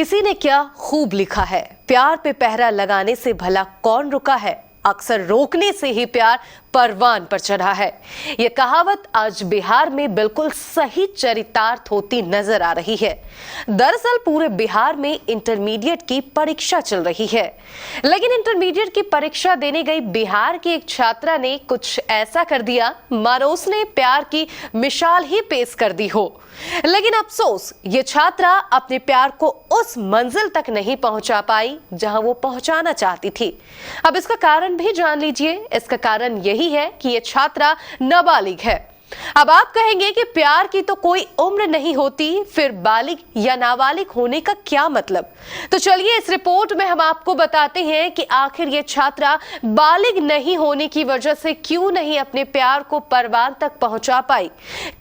किसी ने क्या खूब लिखा है, प्यार पे पहरा लगाने से भला कौन रुका है, अक्सर रोकने से ही प्यार परवान पर चढ़ा है। यह कहावत आज बिहार में बिल्कुल सही चरितार्थ होती नजर आ रही है। दरअसल पूरे बिहार में इंटरमीडिएट की परीक्षा चल रही है, लेकिन इंटरमीडिएट की परीक्षा देने गई बिहार की एक छात्रा ने कुछ ऐसा कर दिया मानो उसने प्यार की मिसाल ही पेश कर दी हो। लेकिन अफसोस, ये छात्रा अपने प्यार को उस मंजिल तक नहीं पहुंचा पाई जहां वो पहुंचाना चाहती थी। अब इसका कारण भी जान लीजिए। इसका कारण यही है कि ये छात्रा नाबालिग है। अब आप कहेंगे कि प्यार की तो कोई उम्र नहीं होती, फिर बालिग या नाबालिग होने का क्या मतलब? तो चलिए इस रिपोर्ट में हम आपको बताते हैं कि आखिर ये छात्रा बालिग नहीं होने की वजह से क्यों नहीं अपने प्यार को परवान तक पहुंचा पाई।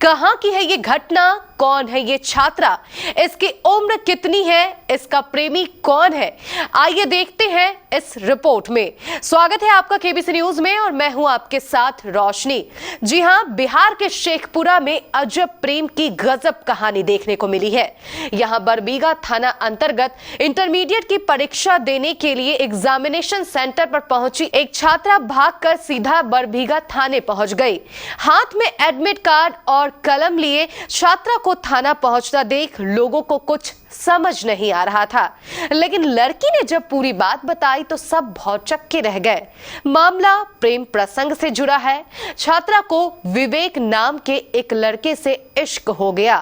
कहां की है ये घटना, कौन है ये छात्रा, इसकी उम्र कितनी है, इसका प्रेमी कौन है, आइए देखते हैं इस रिपोर्ट में। स्वागत है आपका केबीसी न्यूज में और मैं हूं आपके साथ रोशनी। जी हां, बिहार के शेखपुरा में अजब प्रेम की गजब कहानी देखने को मिली है। यहां बरबीघा थाना अंतर्गत इंटरमीडिएट की परीक्षा देने के लिए एग्जामिनेशन सेंटर पर पहुंची एक छात्रा भागकर सीधा बरबीघा थाने पहुंच गई। हाथ में एडमिट कार्ड और कलम लिए छात्रा को थाना पहुंचता देख लोगों को कुछ समझ नहीं आ रहा था, लेकिन लड़की ने जब पूरी बात बताई तो सब भौचक्के रह गए। मामला प्रेम प्रसंग से जुड़ा है। छात्रा को विवेक नाम के एक लड़के से इश्क हो गया।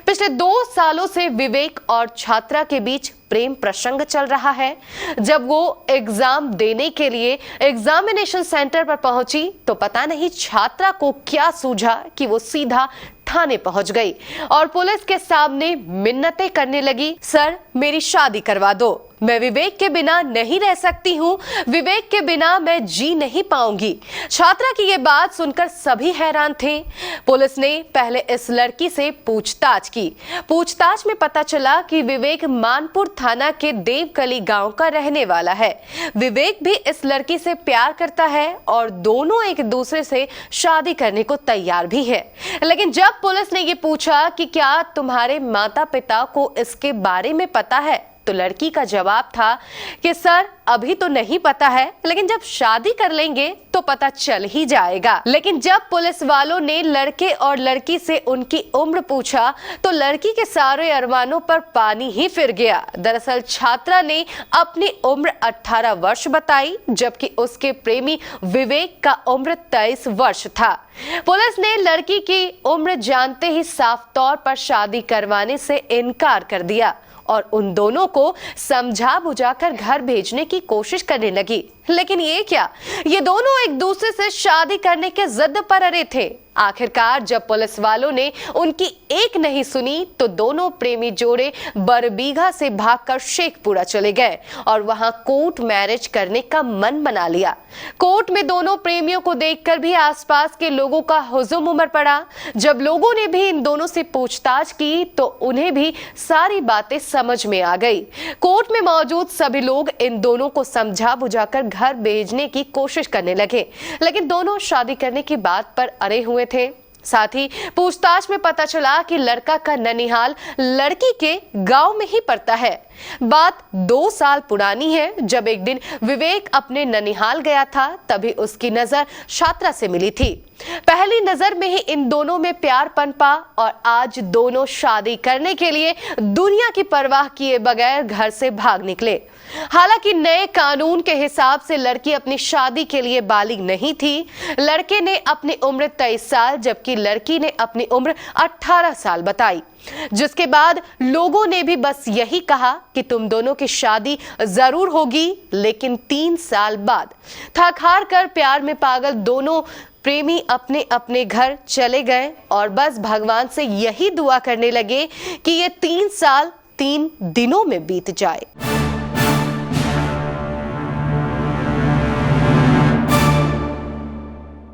पिछले 2 सालों से विवेक और छात्रा के बीच प्रेम प्रसंग चल रहा है। जब वो एग्जाम देने के लिए एग्जामिनेशन सेंटर पर पहुंची तो पता नहीं छात्रा को क्या सूझा कि वो सीधा थाने पहुंच गई और पुलिस के सामने मिन्नतें करने लगी। सर, मेरी शादी करवा दो, मैं विवेक के बिना नहीं रह सकती हूँ, विवेक के बिना मैं जी नहीं पाऊंगी। छात्रा की ये बात सुनकर सभी हैरान थे। पुलिस ने पहले इस लड़की से पूछताछ की। पूछताछ में पता चला कि विवेक मानपुर थाना के देवकली गांव का रहने वाला है। विवेक भी इस लड़की से प्यार करता है और दोनों एक दूसरे से शादी करने को तैयार भी है। लेकिन जब पुलिस ने ये पूछा कि क्या तुम्हारे माता पिता को इसके बारे में पता है, तो लड़की का जवाब था कि सर अभी तो नहीं पता है, लेकिन जब शादी कर लेंगे तो पता चल ही जाएगा। लेकिन जब पुलिस वालों ने लड़के और लड़की से उनकी उम्र पूछा तो लड़की के सारे अरमानों पर पानी ही फिर गया। दरअसल छात्रा ने अपनी उम्र 18 वर्ष बताई, जबकि उसके प्रेमी विवेक का उम्र 23 वर्ष था। पुलिस ने लड़की की उम्र जानते ही साफ तौर पर शादी करवाने से इनकार कर दिया और उन दोनों को समझा बुझाकर घर भेजने की कोशिश करने लगी। लेकिन ये क्या, ये दोनों एक दूसरे से शादी करने के जिद पर अड़े थे। आखिरकार जब पुलिस वालों ने उनकी एक नहीं सुनी तो दोनों प्रेमी जोड़े बरबीघा से भागकर शेखपुरा चले गए और वहां कोर्ट मैरिज करने का मन बना लिया। कोर्ट में दोनों प्रेमियों को देखकर भी आसपास के लोगों का हुजूम उमड़ पड़ा। जब लोगों ने भी इन दोनों से पूछताछ की तो उन्हें भी सारी बातें समझ में आ गई। कोर्ट में मौजूद सभी लोग इन दोनों को समझा बुझाकर घर भेजने की कोशिश करने लगे, लेकिन दोनों शादी करने की बात पर अड़े हुए थे। साथ ही पूछताछ में पता चला कि लड़का का ननिहाल लड़की के गांव में ही पड़ता है। बात 2 साल पुरानी है। जब एक दिन विवेक अपने ननिहाल गया था तभी उसकी नजर छात्रा से मिली थी। पहली नजर में ही इन दोनों में प्यार पनपा और आज दोनों शादी करने के लिए दुनिया की परवाह किए बगैर घर से भाग निकले। हालांकि नए कानून के हिसाब से लड़की अपनी शादी के लिए बालिग नहीं थी। लड़के ने अपनी उम्र 23 साल जबकि लड़की ने अपनी उम्र 18 साल बताई, जिसके बाद लोगों ने भी बस यही कहा कि तुम दोनों की शादी जरूर होगी, लेकिन 3 साल बाद। थक हार कर प्यार में पागल दोनों प्रेमी अपने अपने घर चले गए और बस भगवान से यही दुआ करने लगे कि ये 3 साल 3 दिनों में बीत जाए।